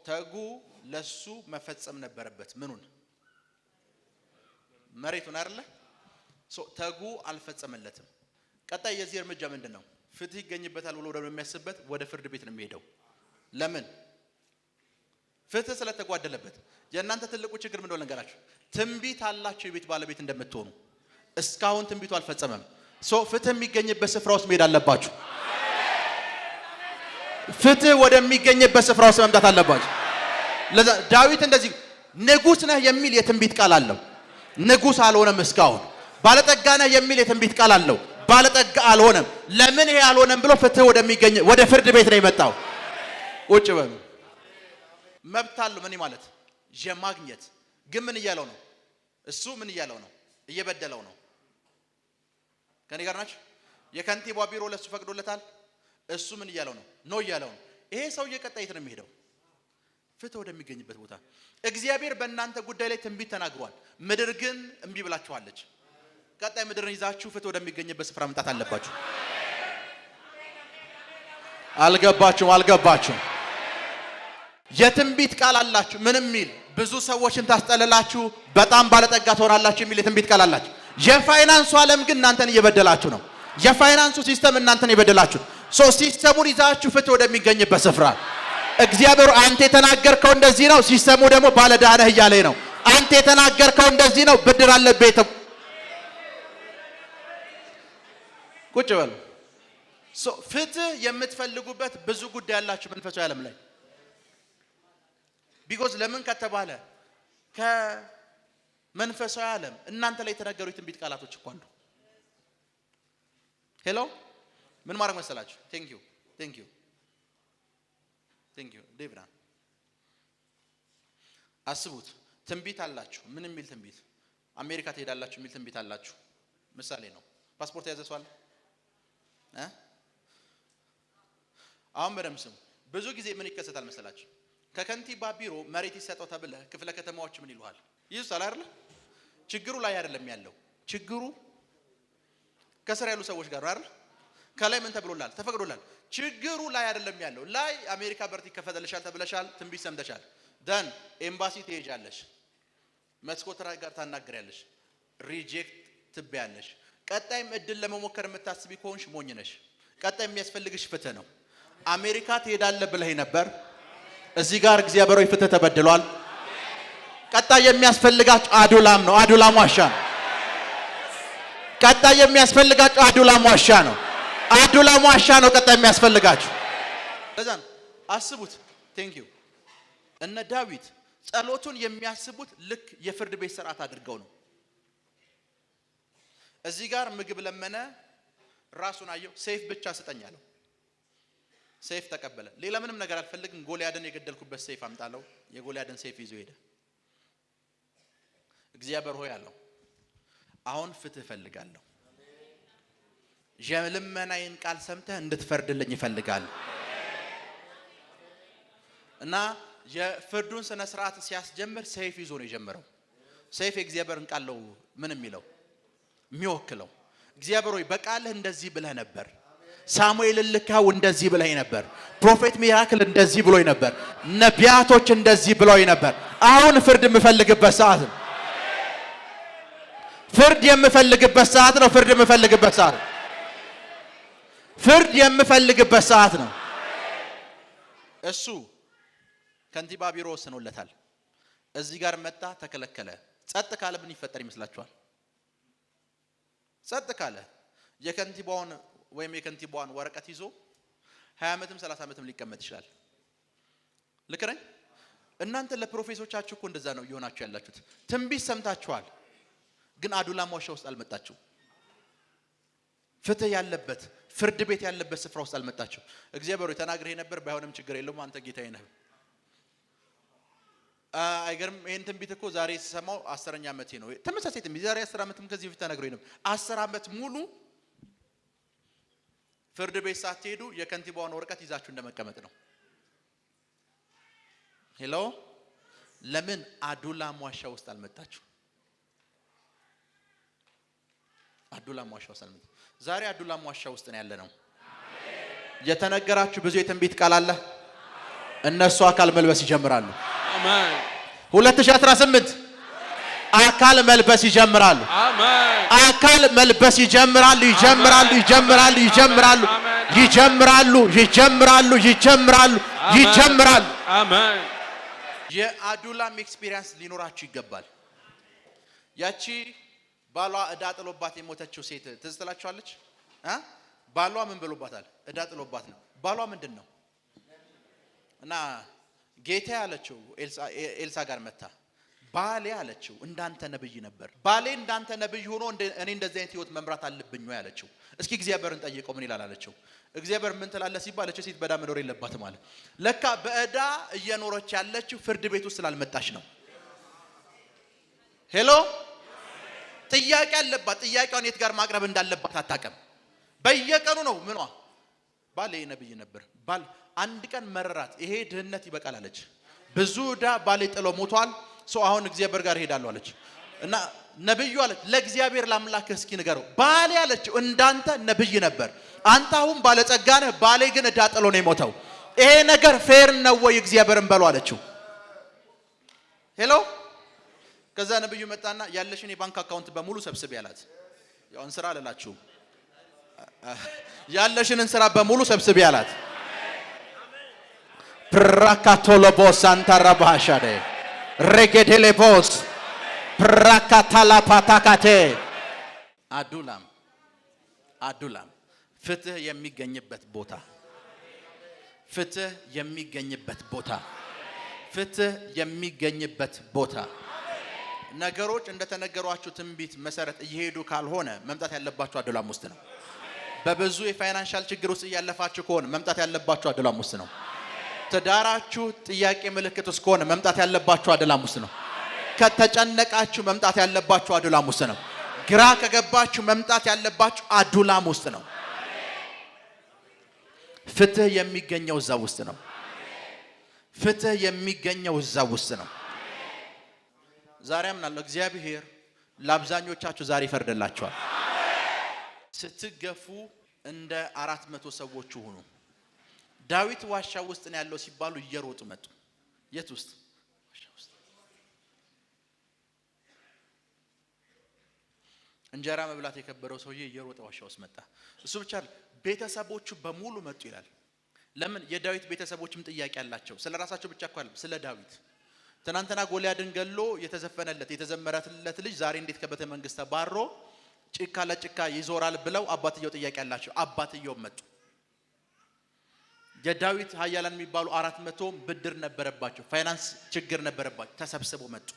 ተጉ ለሱ መፈጸም ነበረበት። ምኑን? መሬቱን አይደለ? ተጉ አልፈጸመለትም። ቀጣይ የዚህ እርምጃ ምንድነው? ፍትህ ይገኝበታል ብሎ ወደሚያስብበት ወደ ፍርድ ቤት ነው የሚሄደው። ለምን? ፍትህ ስለተጓደለበት። የእናንተ ትልቁ ችግር ምንድነው ልንገራችሁ? ትንቢት አላችሁ የቤት ባለቤት እንደምትሆኑ፣ እስካሁን ትንቢቱ አልፈጸመም። ፍትህ የሚገኝበት ስፍራ ውስጥ መሄድ አለባችሁ። ፍትህ ወደሚገኝበት ስፍራ ውስጥ መምጣት አለባችሁ። ለዛ ዳዊት እንደዚህ ንጉስ ነህ የሚል የትንቢት ቃል አለው። ንጉስ አልሆነም እስካሁን። ባለጠጋ ነህ የሚል የትንቢት ቃል አለው። ባለጠጋ አልሆነም። ለምን ይሄ አልሆነም ብሎ ፍትህ ወደሚገኝ ወደ ፍርድ ቤት ነው የመጣው። ቁጭ በሉ። መብት አለው ምን ማለት የማግኘት ግን ምን እያለው ነው? እሱ ምን እያለው ነው? እየበደለው ነው። ከኔ ጋር ናችሁ? የከንቲባ ቢሮ ለሱ ፈቅዶለታል። እሱ ምን እያለው ነው? ኖ እያለው ነው። ይሄ ሰው እየቀጣይት ነው የሚሄደው ፍትህ ወደሚገኝበት ቦታ። እግዚአብሔር በእናንተ ጉዳይ ላይ ትንቢት ተናግሯል። ምድር ግን እምቢ ብላችኋለች። ቀጣይ ምድርን ይዛችሁ ፍትህ ወደሚገኝበት ስፍራ መምጣት አለባችሁ። አልገባችሁም? የትንቢት ቃል አላችሁ። ምን የሚል? ብዙ ሰዎችን ታስጠልላችሁ፣ በጣም ባለጠጋ ትሆናላችሁ የሚል የትንቢት ቃል አላችሁ። የፋይናንሱ ዓለም ግን እናንተን እየበደላችሁ ነው። የፋይናንሱ ሲስተም እናንተን እየበደላችሁ። ሲስተሙን ይዛችሁ ፍትህ ወደሚገኝበት ስፍራ እግዚአብሔር አንተ የተናገርከው እንደዚህ ነው፣ ሲስተሙ ደግሞ ባለዕዳ ነህ እያለኝ ነው። አንተ የተናገርከው እንደዚህ ነው፣ ብድር አለበት። ቁጭ በሉ። ፍትህ የምትፈልጉበት ብዙ ጉዳይ ያላችሁ መንፈሳዊ ዓለም ላይ ቢኮዝ ለምን ከተባለ ከመንፈሳዊ ዓለም እናንተ ላይ የተነገሩ የትንቢት ቃላቶች እኮ አሉ። ሄሎ ምን ማድረግ መሰላችሁ? ቴንክ ዩ ዴቪድ። አስቡት፣ ትንቢት አላችሁ። ምን የሚል ትንቢት? አሜሪካ ትሄዳላችሁ የሚል ትንቢት አላችሁ። ምሳሌ ነው። ፓስፖርት ያዘ ሰው አለ? አሁን በደምብ ስሙ። ብዙ ጊዜ ምን ይከሰታል መሰላችሁ? ከከንቲባ ቢሮ መሬት ይሰጠው ተብለ ክፍለ ከተማዎች ምን ይሉሃል? ይዙታል አይደል? ችግሩ ላይ አይደለም ያለው። ችግሩ ከስራ ያሉ ሰዎች ጋር አይደል? ከላይ ምን ተብሎላል? ተፈቅዶላል። ችግሩ ላይ አይደለም ያለው። ላይ አሜሪካ በርቲ ከፈተልሻል ተብለሻል፣ ትንቢት ሰምተሻል። ደን ኤምባሲ ትሄጃለሽ፣ መስኮት ጋር ታናግሪያለሽ፣ ሪጀክት ትበያለሽ። ቀጣይም እድል ለመሞከር የምታስቢ ከሆንሽ ሞኝ ነሽ። ቀጣይ የሚያስፈልግሽ ፍትህ ነው። አሜሪካ ትሄዳለህ ብለህ ነበር። እዚህ ጋር እግዚአብሔራዊ ፍትህ ተበድሏል። ቀጣይ የሚያስፈልጋችሁ አዱላም ነው። አዱላም ዋሻ ነው። ቀጣይ የሚያስፈልጋችሁ አዱላም ዋሻ ነው። አዱላም ዋሻ ነው ቀጣይ የሚያስፈልጋችሁ። ለዛ ነው አስቡት። ቴንክ ዩ። እነ ዳዊት ጸሎቱን የሚያስቡት ልክ የፍርድ ቤት ስርዓት አድርገው ነው። እዚህ ጋር ምግብ ለመነ፣ ራሱን አየው፣ ሰይፍ ብቻ ስጠኝ አለው። ሰይፍ ተቀበለ። ሌላ ምንም ነገር አልፈልግም፣ ጎልያድን የገደልኩበት ሰይፍ አምጣለው። የጎልያድን ሰይፍ ይዞ ሄደ። እግዚአብሔር ሆይ አለው፣ አሁን ፍትህ ፈልጋለሁ። የልመናዬን ቃል ሰምተህ እንድትፈርድልኝ ይፈልጋል። እና የፍርዱን ስነ ስርዓት ሲያስጀምር ሰይፍ ይዞ ነው የጀመረው። ሰይፍ የእግዚአብሔርን ቃል ነው ምን የሚለው የሚወክለው። እግዚአብሔር ሆይ በቃልህ እንደዚህ ብለህ ነበር። ሳሙኤል ልካው እንደዚህ ብለህ ነበር። ፕሮፌት ሚራክል እንደዚህ ብሎኝ ነበር። ነቢያቶች እንደዚህ ብሎኝ ነበር። አሁን ፍርድ የምፈልግበት ሰዓት ነው። ፍርድ የምፈልግበት ሰዓት ነው። ፍርድ የምፈልግበት ሰዓት ነው። ፍርድ የምፈልግበት ሰዓት ነው። እሱ ከንቲባ ቢሮ ወስኖለታል። እዚህ ጋር መጣ፣ ተከለከለ። ጸጥ ካለ ምን ይፈጠር ይመስላችኋል? ጸጥ ካለ የከንቲባውን ወይም የከንቲባዋን ወረቀት ይዞ 20 ዓመትም 30 ዓመትም ሊቀመጥ ይችላል። ልክ ነኝ? እናንተ ለፕሮፌሶቻችሁ እኮ እንደዛ ነው እየሆናችሁ ያላችሁት። ትንቢት ሰምታችኋል፣ ግን አዱላም ዋሻ ውስጥ አልመጣችሁ። ፍትህ ያለበት ፍርድ ቤት ያለበት ስፍራ ውስጥ አልመጣችሁ። እግዚአብሔር ሆይ ተናግረህ ነበር፣ ባይሆንም ችግር የለውም አንተ ጌታዬ ነህ። አይገርም? ይሄን ትንቢት እኮ ዛሬ ሲሰማው 10ኛ ዓመቴ ነው። ተመሳሳይ ትንቢት ዛሬ 10 ዓመትም ከዚህ በፊት ተነግሮኝ ነበር። 10 ዓመት ሙሉ ፍርድ ቤት ሳትሄዱ የከንቲባውን ወረቀት ይዛችሁ እንደመቀመጥ ነው። ሄሎ፣ ለምን አዱላም ዋሻ ውስጥ አልመጣችሁ? አዱላም ዋሻ ውስጥ አልመጣችሁ። ዛሬ አዱላም ዋሻ ውስጥ ነው ያለነው። የተነገራችሁ ብዙ የትንቢት ቃል አለ። እነሱ አካል መልበስ ይጀምራሉ። አሜን። 2018 አካል መልበስ ይጀምራሉ። አሜን። አካል መልበስ ይጀምራሉ። ይጀምራሉ። ይጀምራሉ። ይጀምራሉ። ይጀምራሉ። ይጀምራሉ። ይጀምራሉ። ይጀምራሉ። አሜን። የአዱላም ኤክስፒሪየንስ ሊኖራችሁ ይገባል። ያቺ ባሏ እዳ ጥሎባት የሞተችው ሴት ትዝ ትላችኋለች? ባሏ ምን ብሎባታል? እዳ ጥሎባት ነው። ባሏ ምንድን ነው? እና ጌታ ያለችው ኤልሳ ጋር መጣ። ባሌ አለችው እንዳንተ ነብይ ነበር። ባሌ እንዳንተ ነብይ ሆኖ እኔ እንደዚህ አይነት ህይወት መምራት አለብኝ ወይ አለችው። እስኪ እግዚአብሔርን ጠይቀው ምን ይላል አለችው። እግዚአብሔር ምን ትላለህ ሲባል አለችው ሴት በእዳ መኖር የለባትም አለ። ለካ በእዳ እየኖረች ያለችው ፍርድ ቤት ውስጥ ስላልመጣች ነው። ሄሎ፣ ጥያቄ አለባት። ጥያቄውን የት ጋር ማቅረብ እንዳለባት አታውቅም። በየቀኑ ነው ምኗ ባሌ ነብይ ነበር። ባል አንድ ቀን መረራት። ይሄ ድህነት ይበቃል አለች። ብዙ ዕዳ ባሌ ጥሎ ሞቷል። ሰው አሁን እግዚአብሔር ጋር ሄዳለሁ አለች። እና ነብዩ አለች ለእግዚአብሔር ለአምላክ እስኪ ንገረው። ባሌ አለችው እንዳንተ ነብይ ነበር። አንተ አሁን ባለጸጋ ነህ። ባሌ ግን ዕዳ ጥሎ ነው የሞተው። ይሄ ነገር ፌር ነው ወይ እግዚአብሔርን በለው አለችው። ሄሎ፣ ከዛ ነብዩ መጣና ያለሽን የባንክ አካውንት በሙሉ ሰብስቢ አላት። ያው እንስራ አላላችሁ ያለሽን እንስራ በሙሉ ሰብስቢ አላት። ፕራካቶሎቦስ አንታራባሻደ ረገደሌቦስ ፕራካታላ ፓታካቴ አዱላም ፍትህ የሚገኝበት ቦታ፣ ፍትህ የሚገኝበት ቦታ፣ ፍትህ የሚገኝበት ቦታ። ነገሮች እንደተነገሯችሁ ትንቢት መሰረት እየሄዱ ካልሆነ መምጣት ያለባችሁ አዱላም ውስጥ ነው። በብዙ የፋይናንሻል ችግር ውስጥ እያለፋችሁ ከሆነ መምጣት ያለባችሁ አዱላም ውስጥ ነው። ትዳራችሁ ጥያቄ ምልክት ውስጥ ከሆነ መምጣት ያለባችሁ አዱላም ውስጥ ነው። ከተጨነቃችሁ መምጣት ያለባችሁ አዱላም ውስጥ ነው። ግራ ከገባችሁ መምጣት ያለባችሁ አዱላም ውስጥ ነው። ፍትህ የሚገኘው እዛ ውስጥ ነው። ፍትህ የሚገኘው እዛ ውስጥ ነው። ዛሬ አምናለሁ እግዚአብሔር ለአብዛኞቻችሁ ዛሬ ይፈርድላችኋል። ስትገፉ እንደ 400 ሰዎች ሆኑ። ዳዊት ዋሻ ውስጥ ነው ያለው ሲባሉ እየሮጡ መጡ። የት ውስጥ? ዋሻ ውስጥ። እንጀራ መብላት የከበረው ሰውዬ እየሮጠ ዋሻ ውስጥ መጣ። እሱ ብቻ ቤተሰቦቹ በሙሉ መጡ ይላል። ለምን? የዳዊት ቤተሰቦችም ጥያቄ አላቸው። ስለራሳቸው ብቻ እኮ አይደለም፣ ስለ ዳዊት። ትናንትና ጎልያድን ገሎ የተዘፈነለት የተዘመረለት ልጅ ዛሬ እንዴት ከቤተ መንግስት ተባሮ ጭካ ለጭካ ይዞራል ብለው አባትየው ጥያቄ አላቸው። አባትየው መጡ። የዳዊት ኃያላን የሚባሉ 400 ብድር ነበረባቸው፣ ፋይናንስ ችግር ነበረባቸው። ተሰብስበው መጡ።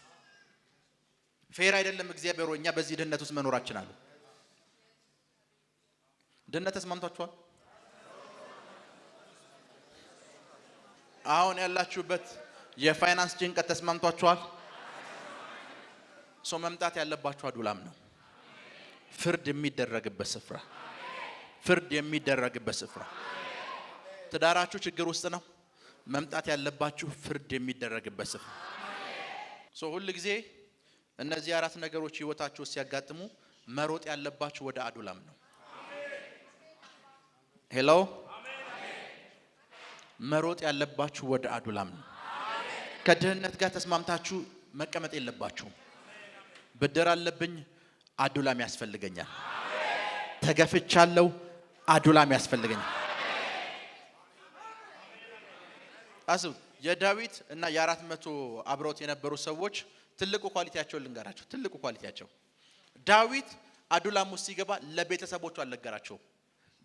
ፌር አይደለም እግዚአብሔር እኛ በዚህ ድህነት ውስጥ መኖራችን አሉ። ድህነት ተስማምቷችኋል? አሁን ያላችሁበት የፋይናንስ ጭንቀት ተስማምቷችኋል? ሰው መምጣት ያለባችሁ አዱላም ነው። ፍርድ የሚደረግበት ስፍራ፣ ፍርድ የሚደረግበት ስፍራ። ትዳራችሁ ችግር ውስጥ ነው። መምጣት ያለባችሁ ፍርድ የሚደረግበት ስፍራ። ሰው ሁሉ ጊዜ እነዚህ አራት ነገሮች ህይወታችሁ ሲያጋጥሙ መሮጥ ያለባችሁ ወደ አዱላም ነው። ሄሎ፣ መሮጥ ያለባችሁ ወደ አዱላም ነው። ከድህነት ጋር ተስማምታችሁ መቀመጥ የለባችሁም። ብድር አለብኝ፣ አዱላም ያስፈልገኛል። ተገፍቻለሁ፣ አዱላም ያስፈልገኛል። አስቡ፣ የዳዊት እና የ400 አብረውት የነበሩ ሰዎች ትልቁ ኳሊቲያቸው ልንገራቸው። ትልቁ ኳሊቲያቸው ዳዊት አዱላም ውስጥ ሲገባ ለቤተሰቦቹ አልነገራቸው።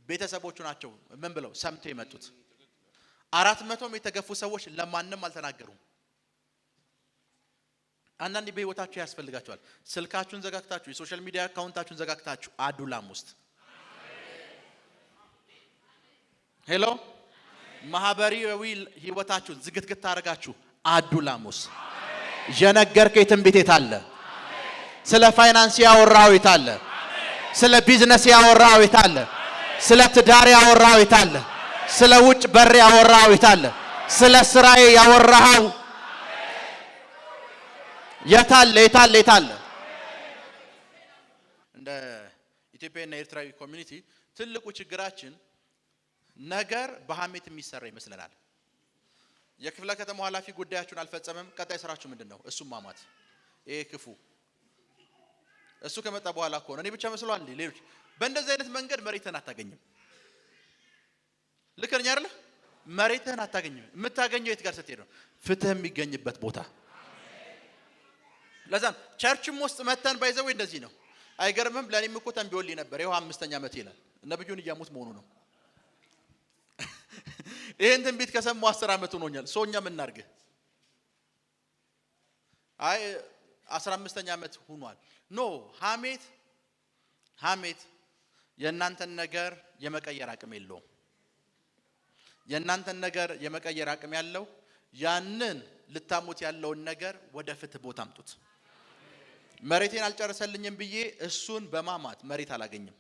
ቤተሰቦቹ ናቸው ምን ብለው ሰምተው የመጡት። 400 የተገፉ ሰዎች ለማንም አልተናገሩም። አንዳንዴ በህይወታችሁ ያስፈልጋችኋል። ስልካችሁን ዘጋግታችሁ የሶሻል ሚዲያ አካውንታችሁን ዘጋግታችሁ አዱላም ውስጥ ሄሎ፣ ማህበራዊ ህይወታችሁን ዝግትግት አድርጋችሁ አዱላም ውስጥ የነገርከኝ ትንቢት የታለ? ስለ ፋይናንስ ያወራው የታለ? ስለ ቢዝነስ ያወራው የታለ? ስለ ትዳር ያወራው የታለ? ስለ ውጭ በር ያወራው የታለ? ስለ ስራዬ ያወራው የታለ? የታለ? የታለ? እንደ ኢትዮጵያና ኤርትራዊ ኮሚኒቲ ትልቁ ችግራችን ነገር በሐሜት የሚሰራ ይመስለናል። የክፍለ ከተማው ኃላፊ ጉዳያችሁን አልፈጸመም፣ ቀጣይ ስራችሁ ምንድነው? እሱም ማማት። ይሄ ክፉ እሱ ከመጣ በኋላ እኮ ነው። እኔ ብቻ መስሏል እንዴ? ሌሎች በእንደዚህ አይነት መንገድ መሬትህን አታገኝም። ልክ ነኝ አይደል? መሬትህን አታገኝም። የምታገኘው የት ጋር ስትሄድ ነው? ፍትህ የሚገኝበት ቦታ። ለዛም ቸርችም ውስጥ መተን ባይዘው እንደዚህ ነው። አይገርምም? ለኔም እኮ ተንቢዮልኝ ነበር። ይሄው 5ኛ ዓመት ይላል። ነብዩን እያሙት መሆኑ ነው። ይሄን ትንቢት ከሰማው 10 ዓመት ሆኖኛል። ሶኛ ምን እናርግ? አይ 15ኛ ዓመት ሆኗል። ኖ ሐሜት የእናንተን ነገር የመቀየር አቅም የለውም። የእናንተን ነገር የመቀየር አቅም ያለው ያንን ልታሙት ያለውን ነገር ወደ ፍትህ ቦታ አምጡት። መሬቴን አልጨረሰልኝም ብዬ እሱን በማማት መሬት አላገኝም።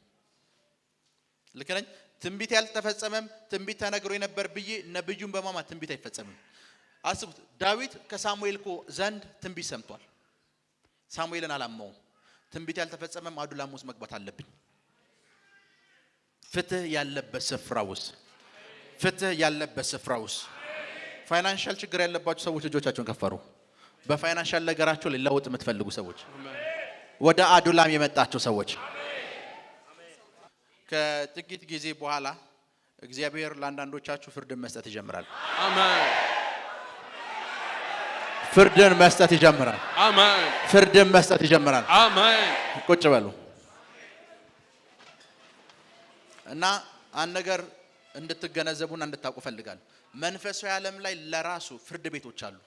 ልክ ነኝ? ትንቢት ያልተፈጸመም ትንቢት ተነግሮ የነበር ብዬ ነብዩን በማማት ትንቢት አይፈጸምም። አስቡት፣ ዳዊት ከሳሙኤል ዘንድ ትንቢት ሰምቷል። ሳሙኤልን አላማውም። ትንቢት ያልተፈጸመም አዱላም ውስጥ መግባት አለብኝ። ፍትህ ያለበት ስፍራ ውስጥ፣ ፍትህ ያለበት ስፍራ ውስጥ። ፋይናንሻል ችግር ያለባችሁ ሰዎች እጆቻችሁን ከፈሩ። በፋይናንሻል ነገራችሁ ለውጥ የምትፈልጉ ሰዎች፣ ወደ አዱላም የመጣችሁ ሰዎች ከጥቂት ጊዜ በኋላ እግዚአብሔር ለአንዳንዶቻችሁ ፍርድን መስጠት ይጀምራል። አሜን። ፍርድን መስጠት ይጀምራል። አሜን። ፍርድን መስጠት ይጀምራል። አሜን። ቁጭ በሉ እና አንድ ነገር እንድትገነዘቡና እንድታውቁ ፈልጋለሁ። መንፈሳዊ ዓለም ላይ ለራሱ ፍርድ ቤቶች አሉ።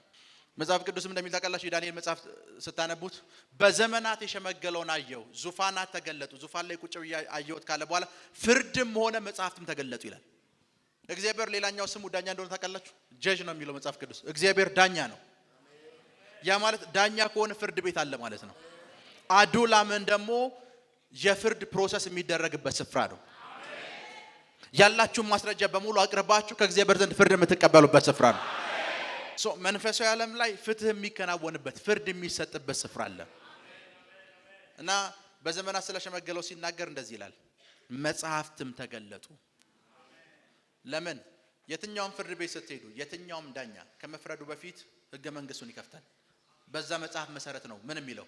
መጽሐፍ ቅዱስም እንደሚል ታውቃላችሁ። የዳንኤል መጽሐፍ ስታነቡት በዘመናት የሸመገለውን አየው፣ ዙፋናት ተገለጡ፣ ዙፋን ላይ ቁጭ ብዬ አየሁት ካለ በኋላ ፍርድም ሆነ መጽሐፍትም ተገለጡ ይላል። እግዚአብሔር ሌላኛው ስሙ ዳኛ እንደሆነ ታውቃላችሁ። ጀጅ ነው የሚለው መጽሐፍ ቅዱስ። እግዚአብሔር ዳኛ ነው። ያ ማለት ዳኛ ከሆነ ፍርድ ቤት አለ ማለት ነው። አዱላምን ደግሞ የፍርድ ፕሮሰስ የሚደረግበት ስፍራ ነው። ያላችሁን ማስረጃ በሙሉ አቅርባችሁ ከእግዚአብሔር ዘንድ ፍርድ የምትቀበሉበት ስፍራ ነው። መንፈሳዊ ዓለም ላይ ፍትህ የሚከናወንበት ፍርድ የሚሰጥበት ስፍራ አለ እና በዘመናት ስለሸመገለው ሲናገር እንደዚህ ይላል፣ መጽሐፍትም ተገለጡ። ለምን? የትኛውም ፍርድ ቤት ስትሄዱ የትኛውም ዳኛ ከመፍረዱ በፊት ህገ መንግስቱን ይከፍታል። በዛ መጽሐፍ መሰረት ነው ምን የሚለው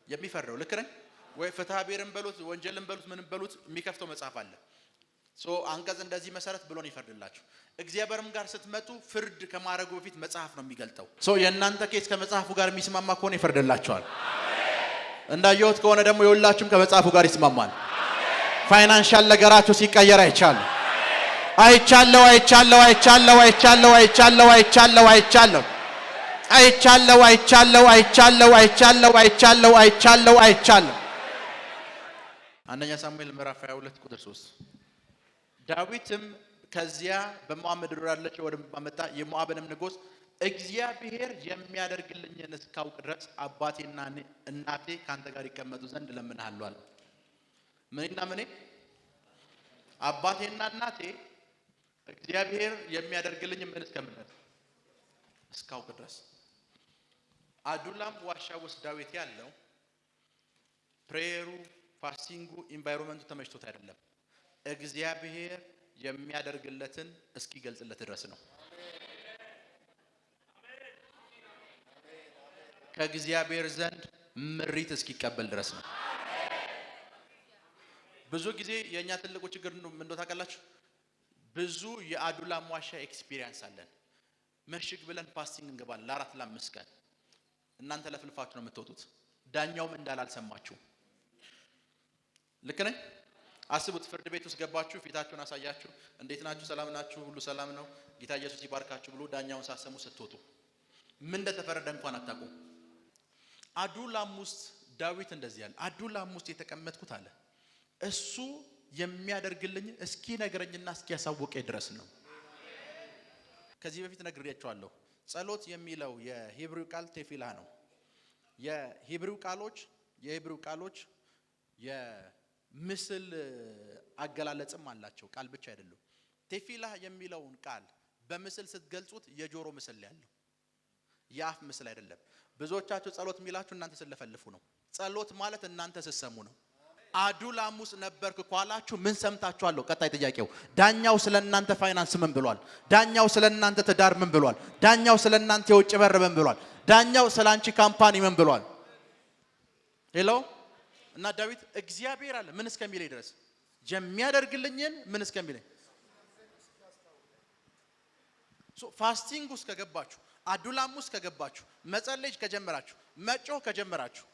የሚፈርደው። ልክ ነኝ? ወይ ፍትሐ ብሔርን በሉት ወንጀልን በሉት ምንም በሉት የሚከፍተው መጽሐፍ አለ። አንቀጽ እንደዚህ መሰረት ብሎን ይፈርድላችሁ። እግዚአብሔርም ጋር ስትመጡ ፍርድ ከማድረጉ በፊት መጽሐፍ ነው የሚገልጠው። የእናንተ ኬስ ከመጽሐፉ ጋር የሚስማማ ከሆነ ይፈርድላችኋል። እንዳየሁት ከሆነ ደግሞ የሁላችሁም ከመጽሐፉ ጋር ይስማማል። ፋይናንሻል ነገራችሁ ሲቀየር አይቻለሁ። አንደኛ ሳሙኤል ምዕራፍ 22 ቁጥር 3 ዳዊትም ከዚያ በሞዓብ ምድር ያለች ወደ መጣ የሞዓብንም ንጉስ እግዚአብሔር የሚያደርግልኝን እስካውቅ ድረስ አባቴና እናቴ ካንተ ጋር ይቀመጡ ዘንድ ለምንሃለሁ አለ። ምንና ምን? አባቴና እናቴ እግዚአብሔር የሚያደርግልኝ ምን እስከምነት እስካውቅ ድረስ። አዱላም ዋሻ ውስጥ ዳዊት ያለው ፕሬየሩ ፋስቲንጉ ኢንቫይሮንመንቱ ተመችቶት አይደለም፣ እግዚአብሔር የሚያደርግለትን እስኪገልጽለት ድረስ ነው። ከእግዚአብሔር ዘንድ ምሪት እስኪቀበል ድረስ ነው። ብዙ ጊዜ የኛ ትልቁ ችግር እንደው ታውቃላችሁ፣ ብዙ የአዱላም ዋሻ ኤክስፒሪየንስ አለን። መሽግ ብለን ፋስቲንግ እንገባለን ለ4 ለ5 ቀን። እናንተ ለፍልፋችሁ ነው የምትወጡት። ዳኛውም እንዳላልሰማችሁ ልክ ነኝ። አስቡት፣ ፍርድ ቤት ውስጥ ገባችሁ፣ ፊታችሁን አሳያችሁ፣ እንዴት ናችሁ? ሰላም ናችሁ? ሁሉ ሰላም ነው፣ ጌታ ኢየሱስ ይባርካችሁ ብሎ ዳኛውን ሳሰሙ ስትወጡ ምን እንደተፈረደ እንኳን አታውቁም። አዱላም ውስጥ ዳዊት እንደዚህ ያለ አዱላም ውስጥ የተቀመጥኩት አለ እሱ የሚያደርግልኝ እስኪ ነገረኝና እስኪ ያሳውቀኝ ድረስ ነው። ከዚህ በፊት ነግሬያችኋለሁ። ጸሎት የሚለው የሂብሩ ቃል ቴፊላህ ነው። የሂብሩ ቃሎች የምስል አገላለጽም አላቸው፣ ቃል ብቻ አይደሉም። ቴፊላህ የሚለውን ቃል በምስል ስትገልጹት የጆሮ ምስል ያለው የአፍ ምስል አይደለም። ብዙዎቻችሁ ጸሎት የሚላችሁ እናንተ ስለፈልፉ ነው። ጸሎት ማለት እናንተ ስትሰሙ ነው። አዱላም ውስጥ ነበርክ ኳላችሁ ምን ሰምታችኋል? ቀጣይ ጥያቄው ዳኛው ስለናንተ ፋይናንስ ምን ብሏል? ዳኛው ስለናንተ ትዳር ምን ብሏል? ዳኛው ስለናንተ የውጭ በር ምን ብሏል? ዳኛው ስላንቺ ካምፓኒ ምን ብሏል? ሄሎ። እና ዳዊት እግዚአብሔር አለ ምን እስከሚለኝ ድረስ የሚያደርግልኝን ምን እስከሚለኝ ፋስቲንግ ውስጥ ከገባችሁ፣ አዱላም ውስጥ ከገባችሁ፣ መጸለይ ከጀመራችሁ፣ መጮህ ከጀመራችሁ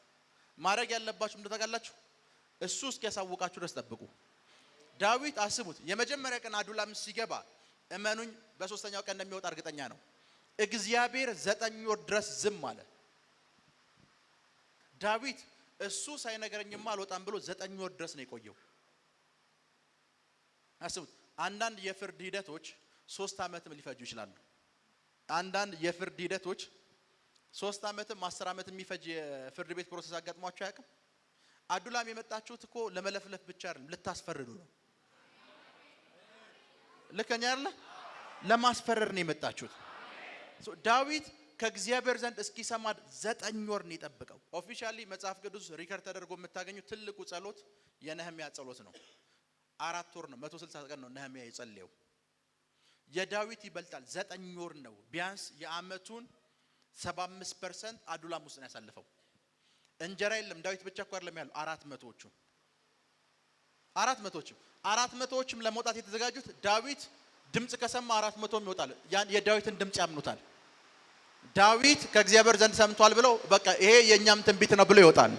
ማድረግ ያለባችሁ ምን ታውቃላችሁ? እሱ እስኪያሳውቃችሁ ድረስ ጠብቁ። ዳዊት አስቡት፣ የመጀመሪያ ቀን አዱላም ሲገባ እመኑኝ በሶስተኛው ቀን እንደሚወጣ እርግጠኛ ነው። እግዚአብሔር 9 ወር ድረስ ዝም አለ። ዳዊት እሱ ሳይነገረኝማ አልወጣም ብሎ 9 ወር ድረስ ነው የቆየው። አስቡት፣ አንዳንድ የፍርድ ሂደቶች 3 ዓመትም ሊፈጁ ይችላሉ። አንዳንድ የፍርድ ሂደቶች 3 ዓመትም 10 ዓመት የሚፈጅ የፍርድ ቤት ፕሮሰስ አጋጥሟቸው አያውቅም? አዱላም የመጣችሁት እኮ ለመለፍለፍ ብቻ አይደለም፣ ልታስፈርዱ ነው። ልከኛ አይደለ? ለማስፈረር ነው የመጣችሁት። ዳዊት ከእግዚአብሔር ዘንድ እስኪሰማ 9 ወር ነው የጠበቀው። ኦፊሻሊ መጽሐፍ ቅዱስ ሪከርድ ተደርጎ የምታገኙት ትልቁ ጸሎት የነህምያ ጸሎት ነው። 4 ወር ነው፣ 160 ቀን ነው ነህምያ የጸለየው። የዳዊት ይበልጣል፣ 9 ወር ነው። ቢያንስ የአመቱን 75% አዱላም ውስጥ ነው ያሳለፈው። እንጀራ የለም። ዳዊት ብቻ እኮ አይደለም ያለው 400ዎችም ለመውጣት የተዘጋጁት ዳዊት ድምጽ ከሰማ 400ም ይወጣል። ያን የዳዊትን ድምጽ ያምኑታል። ዳዊት ከእግዚአብሔር ዘንድ ሰምቷል ብለው በቃ ይሄ የኛም ትንቢት ነው ብሎ ይወጣል።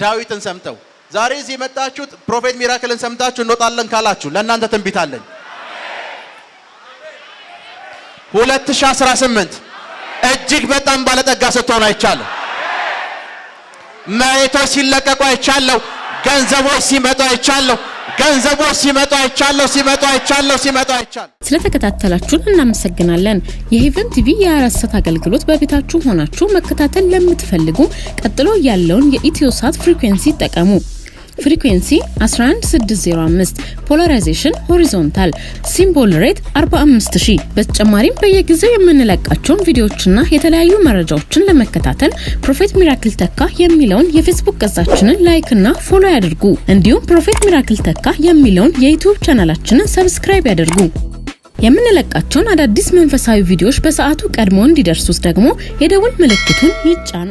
ዳዊትን ሰምተው ዛሬ እዚህ የመጣችሁት ፕሮፌት ሚራክልን ሰምታችሁ እንወጣለን ካላችሁ ለእናንተ ትንቢት አለኝ። 2018 እጅግ በጣም ባለጠጋ ስትሆኑ አይቻለሁ። መሬቶች ሲለቀቁ አይቻለሁ። ገንዘቦች ሲመጡ አይቻለሁ። ስለተከታተላችሁን እናመሰግናለን። የሄቨን ቲቪ የ24 አገልግሎት በቤታችሁ ሆናችሁ መከታተል ለምትፈልጉ ቀጥሎ ያለውን የኢትዮሳት ፍሪኩዌንሲ ተጠቀሙ። ፍሪኩዌንሲ 11605 ፖላራይዜሽን ሆሪዞንታል ሲምቦል ሬት 45000። በተጨማሪም በየጊዜው የምንለቃቸውን ቪዲዮዎችና የተለያዩ መረጃዎችን ለመከታተል ፕሮፌት ሚራክል ተካ የሚለውን የፌስቡክ ገጻችንን ላይክ እና ፎሎ ያድርጉ። እንዲሁም ፕሮፌት ሚራክል ተካ የሚለውን የዩቲዩብ ቻናላችንን ሰብስክራይብ ያድርጉ። የምንለቃቸውን አዳዲስ መንፈሳዊ ቪዲዮዎች በሰዓቱ ቀድሞ እንዲደርሱት ደግሞ የደወል ምልክቱን ይጫኑ።